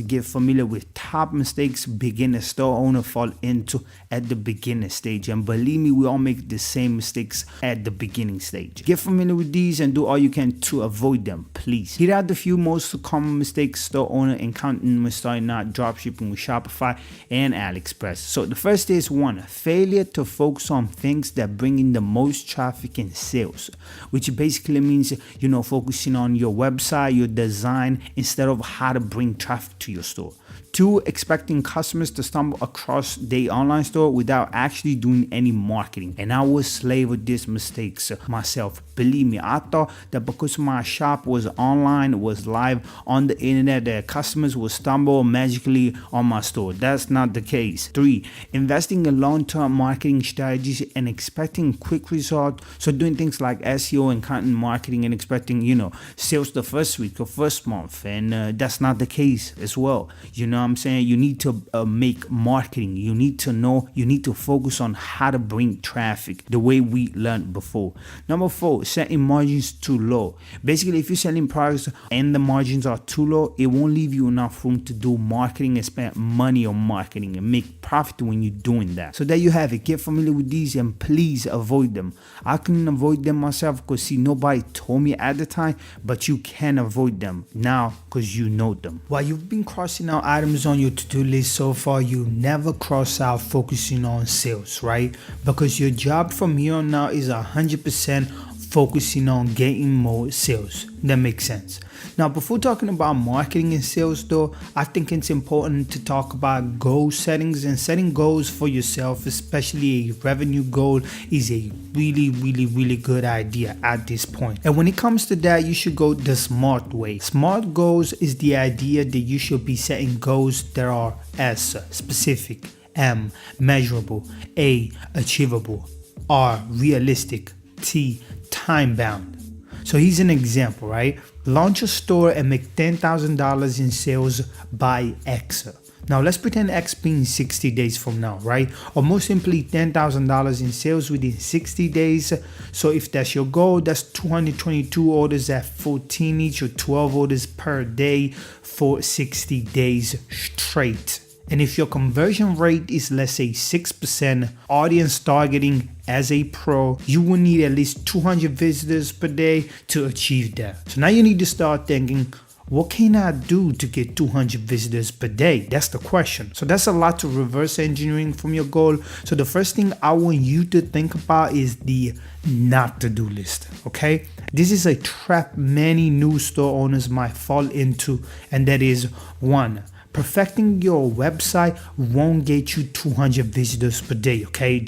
get familiar with top mistakes beginner store owner fall into at the beginner stage. And believe me, we all make the same mistakes at the beginning stage. Get familiar with these and do all you can to avoid them, please. Here are the few most common mistakes store owner encountering when starting out dropshipping with Shopify and AliExpress. So the first is 1, failure to focus on things that bring in the most traffic and sales, which basically means, focusing on your website, your design, instead of how to bring traffic to your store. 2, expecting customers to stumble across their online store without actually doing any marketing. And I was slave with these mistakes myself. Believe me, I thought that because my shop was online, was live on the internet, that customers would stumble magically on my store. That's not the case. 3, investing in long-term marketing strategies and expecting quick results. So doing things like SEO and content marketing and expecting, sales the first week or first month. And that's not the case as well. You know what I'm saying? You need to make marketing. You need to focus on how to bring traffic the way we learned before. Number 4, setting margins too low. Basically, if you're selling products and the margins are too low, it won't leave you enough room to do marketing and spend money on marketing and make profit when you're doing that. So there you have it. Get familiar with these and please avoid them. I couldn't avoid them myself because nobody told me at the time, but you can avoid them now because you know them. While you've been crossing out items on your to-do list so far, you never cross out focusing on sales, right? Because your job from here on out is 100% focusing on getting more sales. That makes sense. Now, before talking about marketing and sales though, I think it's important to talk about goal settings, and setting goals for yourself, especially a revenue goal, is a really good idea at this point. And when it comes to that, you should go the smart way. Smart goals is the idea that you should be setting goals that are S, specific, M, measurable, A, achievable, R, realistic, T, time bound. So here's an example, right? Launch a store and make $10,000 in sales by X. Now let's pretend X being 60 days from now, right? Or more simply, $10,000 in sales within 60 days. So if that's your goal, that's 222 orders at 14 each, or 12 orders per day for 60 days straight. And if your conversion rate is, let's say, 6%, audience targeting as a pro, you will need at least 200 visitors per day to achieve that. So now you need to start thinking, what can I do to get 200 visitors per day? That's the question. So that's a lot to reverse engineering from your goal. So the first thing I want you to think about is the not to do list, okay? This is a trap many new store owners might fall into, and that is 1, perfecting your website won't get you 200 visitors per day, okay?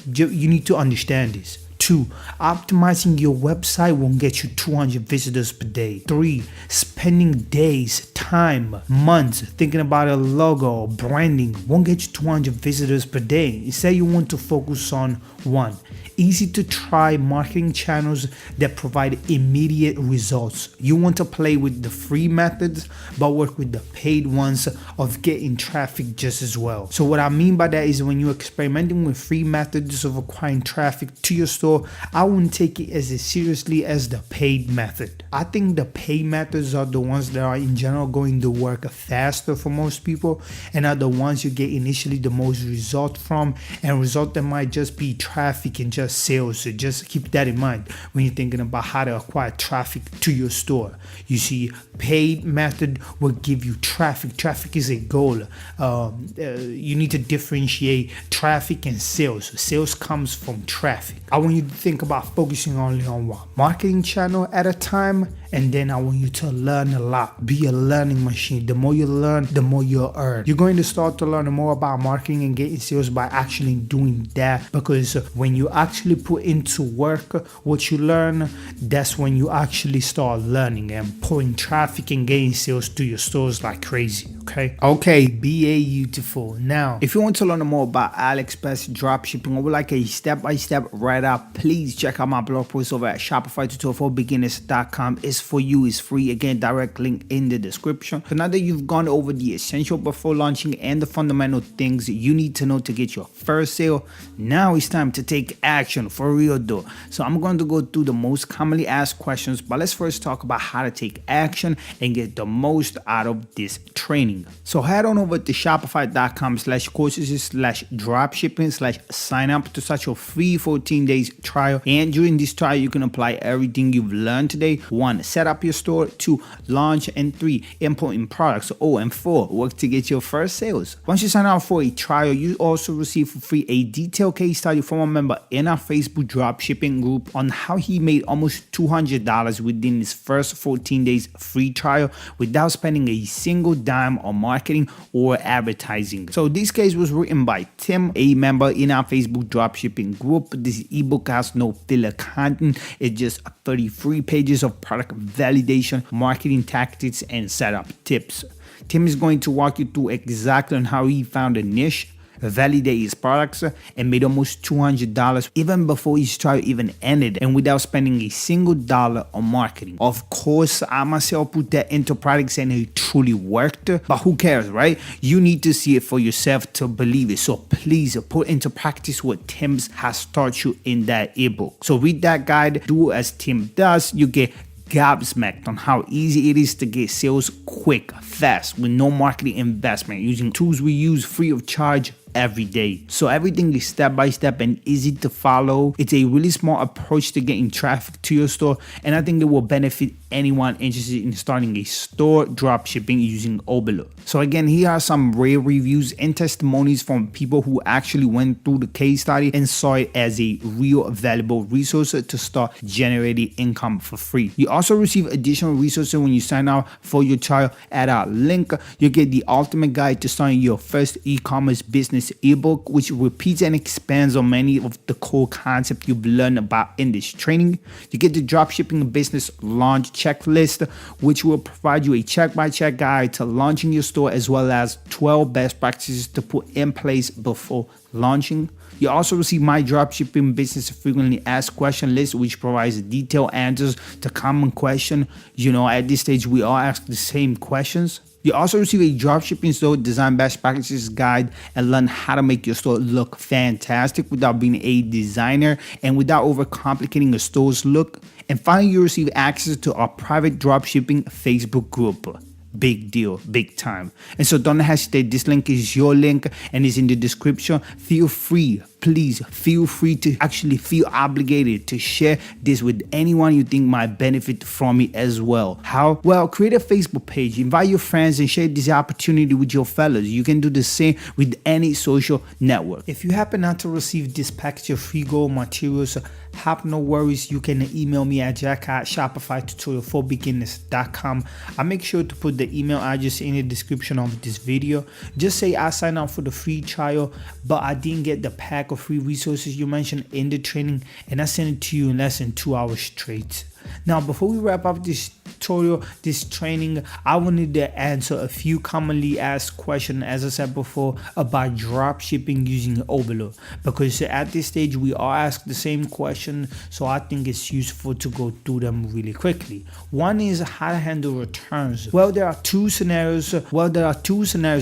You need to understand this. 2, optimizing your website won't get you 200 visitors per day. 3, spending days, time, months thinking about a logo or branding won't get you 200 visitors per day. Instead, you want to focus on 1, easy to try marketing channels that provide immediate results. You want to play with the free methods, but work with the paid ones of getting traffic just as well. So what I mean by that is when you're experimenting with free methods of acquiring traffic to your store, I wouldn't take it as seriously as the paid method. I think the paid methods are the ones that are in general going to work faster for most people, and are the ones you get initially the most result from, and result that might just be traffic and just sales. So just keep that in mind when you're thinking about how to acquire traffic to your store. You see, paid method will give you traffic. Traffic is a goal. You need to differentiate traffic and sales. Sales comes from traffic. I want you to think about focusing only on one marketing channel at a time, and then I want you to learn a lot. Be a learning machine. The more you learn, the more you'll earn. You're going to start to learn more about marketing and getting sales by actually doing that, because when you actually put into work what you learn, that's when you actually start learning and pouring traffic and getting sales to your stores like crazy. Okay, beautiful. Now, if you want to learn more about AliExpress dropshipping, or like a step-by-step write-up, please check out my blog post over at shopifytutorialforbeginners.com. It's for you. It's free. Again, direct link in the description. So now that you've gone over the essential before launching and the fundamental things you need to know to get your first sale, now it's time to take action for real though. So I'm going to go through the most commonly asked questions, but let's first talk about how to take action and get the most out of this training. So head on over to shopify.com/courses/dropshipping/sign up to start your free 14 days trial. And during this trial, you can apply everything you've learned today. 1, set up your store. 2, launch. And 3, import in products. And 4, work to get your first sales. Once you sign up for a trial, you also receive for free a detailed case study from a member in our Facebook dropshipping group on how he made almost $200 within his first 14 days free trial without spending a single dime on marketing or advertising. So this case was written by Tim, a member in our Facebook dropshipping group. This ebook has no filler content. It's just 33 pages of product validation, marketing tactics, and setup tips. Tim is going to walk you through exactly on how he found a niche, validate his products, and made almost $200 even before his trial even ended and without spending a single dollar on marketing. Of course, I myself put that into products and it truly worked, but who cares, right? You need to see it for yourself to believe it. So please put into practice what Tim has taught you in that ebook. So read that guide, do as Tim does, you get gobsmacked on how easy it is to get sales quick, fast, with no marketing investment, using tools we use free of charge every day. So everything is step by step and easy to follow. It's a really smart approach to getting traffic to your store, and I think it will benefit anyone interested in starting a store dropshipping using Oberlo. So again, here are some rare reviews and testimonies from people who actually went through the case study and saw it as a real valuable resource to start generating income for free. You also receive additional resources when you sign up for your trial. At our link, you get the ultimate guide to starting your first e-commerce business ebook, which repeats and expands on many of the core concepts you've learned about in this training. You get the dropshipping business launch checklist, which will provide you a check-by-check guide to launching your store, as well as 12 best practices to put in place before launching. You also receive my dropshipping business frequently asked question list, which provides detailed answers to common questions. At this stage, we all ask the same questions. You also receive a dropshipping store design best practices guide and learn how to make your store look fantastic without being a designer and without overcomplicating a store's look. And finally, you receive access to our private dropshipping Facebook group. Big deal, big time. And so don't hesitate. This link is your link and is in the description. Feel free, please feel free to actually feel obligated to share this with anyone you think might benefit from it as well. How? Well, create a Facebook page, invite your friends, and share this opportunity with your fellows. You can do the same with any social network. If you happen not to receive this package of free gold materials, have no worries. You can email me at jack@shopifytutorialforbeginners.com. I'll make sure to put the email address in the description of this video. Just say I signed up for the free trial, but I didn't get the pack of free resources you mentioned in the training, and I sent it to you in less than 2 hours straight. Now, before we wrap up this tutorial, this training, I wanted to answer a few commonly asked questions, as I said before, about dropshipping using Oberlo, because at this stage we all ask the same question, so I think it's useful to go through them really quickly. One is how to handle returns. Well, there are two scenarios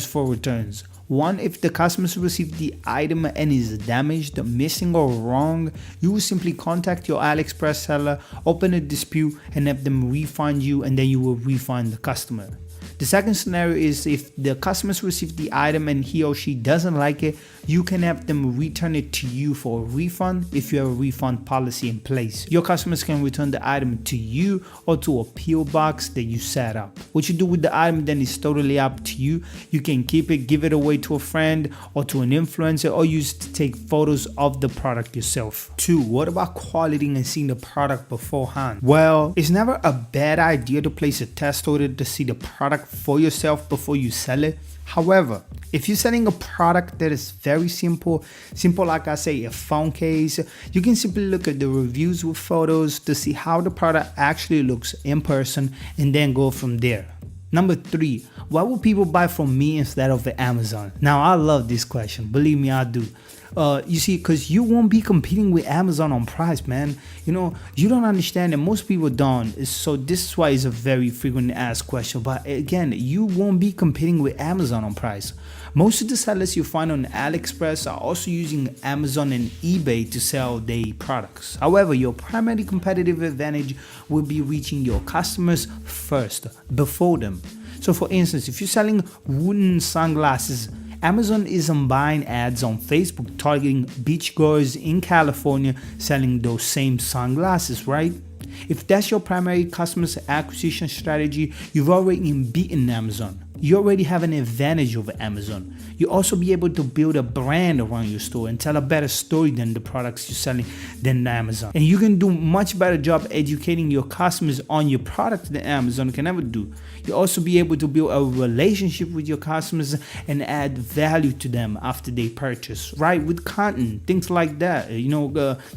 for returns. One, if the customers receive the item and is damaged, missing, or wrong, you will simply contact your AliExpress seller, open a dispute, and have them refund you, and then you will refund the customer. The second scenario is if the customers receive the item and he or she doesn't like it, you can have them return it to you for a refund if you have a refund policy in place. Your customers can return the item to you or to a PO box that you set up. What you do with the item then is totally up to you. You can keep it, give it away to a friend or to an influencer, or use it to take photos of the product yourself. 2. What about quality and seeing the product beforehand? Well, it's never a bad idea to place a test order to see the product for yourself before you sell it. However, if you're selling a product that is very simple like I say, a phone case, you can simply look at the reviews with photos to see how the product actually looks in person and then go from there. Number 3, why would people buy from me instead of Amazon? Now, I love this question. Believe me, I do. You see, because you won't be competing with Amazon on price, man. You know, you don't understand, and most people don't. So this is why it's a very frequently asked question. But again, you won't be competing with Amazon on price. Most of the sellers you find on AliExpress are also using Amazon and eBay to sell their products. However, your primary competitive advantage will be reaching your customers first, before them. So for instance, if you're selling wooden sunglasses, Amazon isn't buying ads on Facebook targeting beachgoers in California selling those same sunglasses, right? If that's your primary customers acquisition strategy, you've already beaten Amazon. You already have an advantage over Amazon. You'll also be able to build a brand around your store and tell a better story than the products you're selling than Amazon. And you can do much better job educating your customers on your product than Amazon can ever do. You'll also be able to build a relationship with your customers and add value to them after they purchase, right? With content, things like that.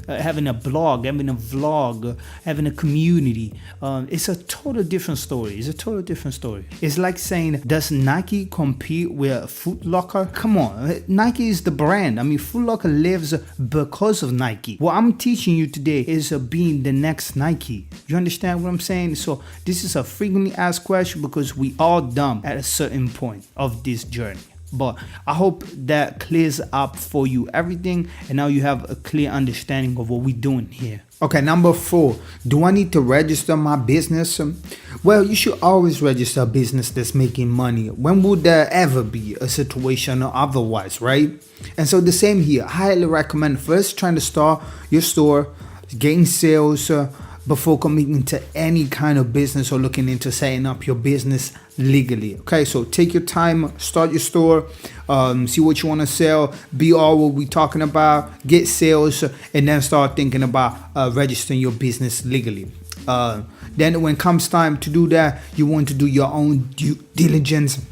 Having a blog, having a vlog, having a community. It's a total different story. It's like saying, does Nike compete with Foot Locker? Come on, Nike is the brand. I mean, Foot Locker lives because of Nike. What I'm teaching you today is being the next Nike. You understand what I'm saying? So this is a frequently asked question because we all dumb at a certain point of this journey. But I hope that clears up for you everything, and now you have a clear understanding of what we're doing here. Okay, number 4, do I need to register my business? Well, you should always register a business that's making money. When would there ever be a situation otherwise, right? And so the same here. I highly recommend first trying to start your store, getting sales, before committing to any kind of business or looking into setting up your business legally. Okay, so take your time, start your store, see what you want to sell, be all what we're talking about, get sales, and then start thinking about registering your business legally. Then when it comes time to do that, you want to do your own due diligence.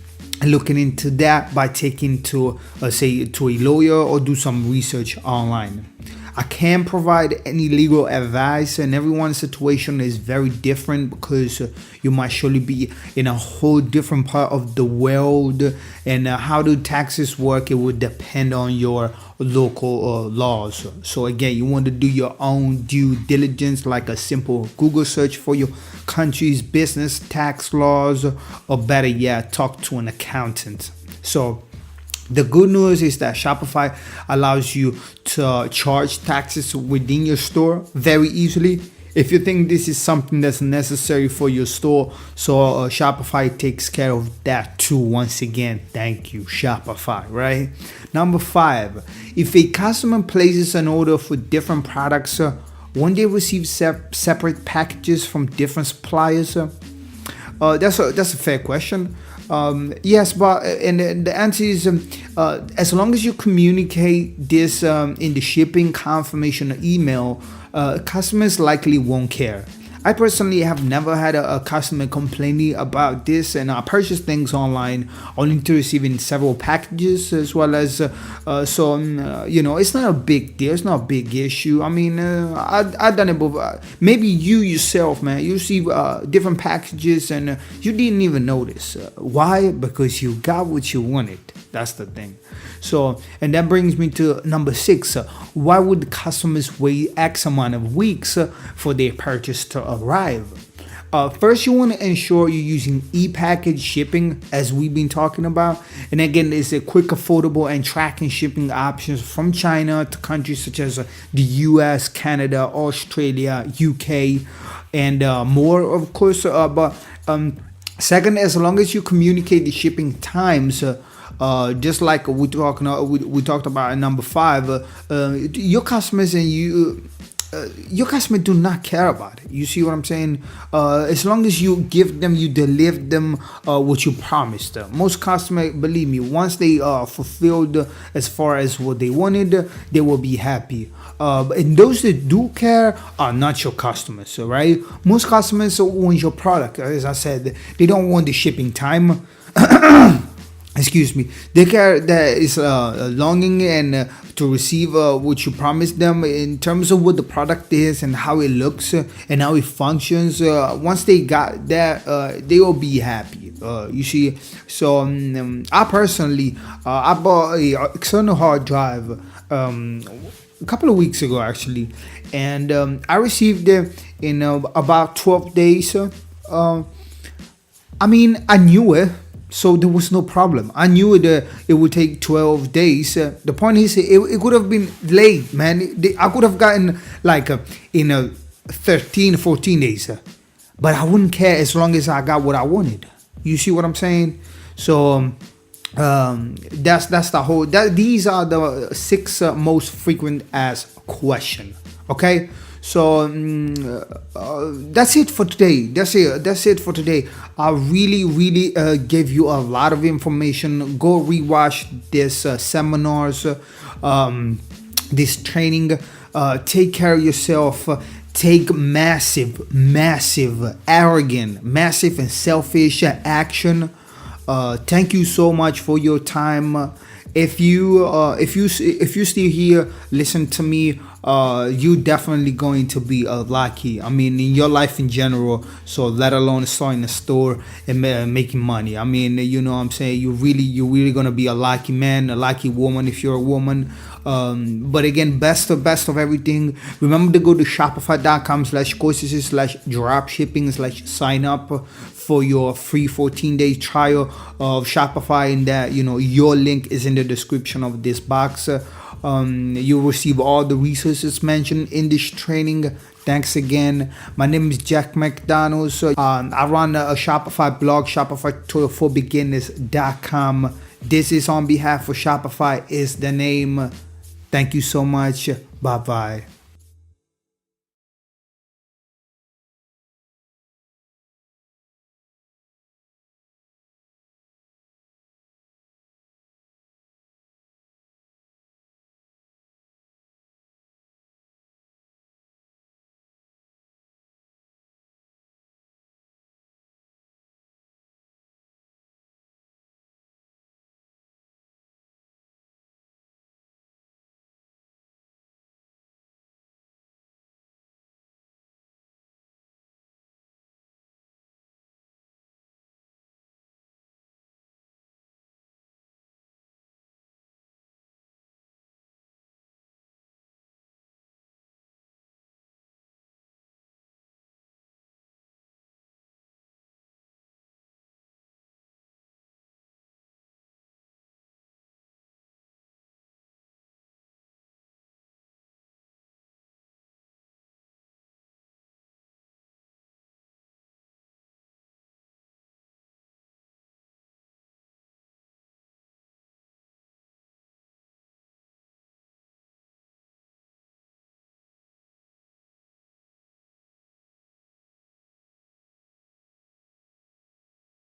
Looking into that by taking to to a lawyer or do some research online. I can't provide any legal advice, and everyone's situation is very different because you might surely be in a whole different part of the world, and how do taxes work, it would depend on your local laws. So again, you want to do your own due diligence, like a simple Google search for your country's business tax laws, or better yet, talk to an accountant. So the good news is that Shopify allows you to charge taxes within your store very easily. If you think this is something that's necessary for your store, so Shopify takes care of that too. Once again, thank you, Shopify, right? Number 5, if a customer places an order for different products, won't they receive separate packages from different suppliers? That's a fair question. Yes, but and the answer is as long as you communicate this in the shipping confirmation email, customers likely won't care. I personally have never had a customer complaining about this, and I purchase things online only to receiving several packages as well as it's not a big deal. It's not a big issue. I mean, I've done it before. Maybe you yourself, man, you see different packages and you didn't even notice. Why? Because you got what you wanted. That's the thing. So, and that brings me to number 6. Why would customers wait X amount of weeks for their purchase to arrive? First, you want to ensure you're using e-package shipping, as we've been talking about. And again, it's a quick, affordable, and tracking shipping options from China to countries such as the US, Canada, Australia, UK, and more, of course. Second, as long as you communicate the shipping times, just like we talked about in number 5, your customers and your customer do not care about it. You see what I'm saying? As long as you deliver them what you promised them. Most customers, believe me, once they are fulfilled as far as what they wanted, they will be happy. And those that do care are not your customers, right? Most customers want your product. As I said, they don't want the shipping time. excuse me, they care that is longing and to receive what you promised them in terms of what the product is and how it looks and how it functions. Once they got that, they will be happy. You see, so I personally I bought a external hard drive a couple of weeks ago actually, and I received it in about 12 days. I mean, I knew it, so there was no problem. I knew it would take 12 days. The point is, it could have been late, man. I could have gotten like in 13, 14 days, but I wouldn't care as long as I got what I wanted. You see what I'm saying? So that's the whole. These are the 6 most frequent asked question. Okay. So that's it for today. That's it for today. I really gave you a lot of information. Go rewatch this seminars, this training. Take care of yourself. Take massive, arrogant, massive and selfish action. Thank you so much for your time. If you still here, listen to me. You definitely going to be lucky. I mean, in your life in general. So let alone starting a store and making money. I mean, you know what I'm saying. You're really gonna be a lucky man, a lucky woman if you're a woman. But again, best of everything. Remember to go to shopify.com/courses/dropshipping/sign up for your free 14-day trial of Shopify, and that your link is in the description of this box. You'll receive all the resources mentioned in this training. Thanks again. My name is Jack McDonald. I run a Shopify blog, shopifytutorialforbeginners.com. This is on behalf of Shopify is the name. Thank you so much. Bye bye.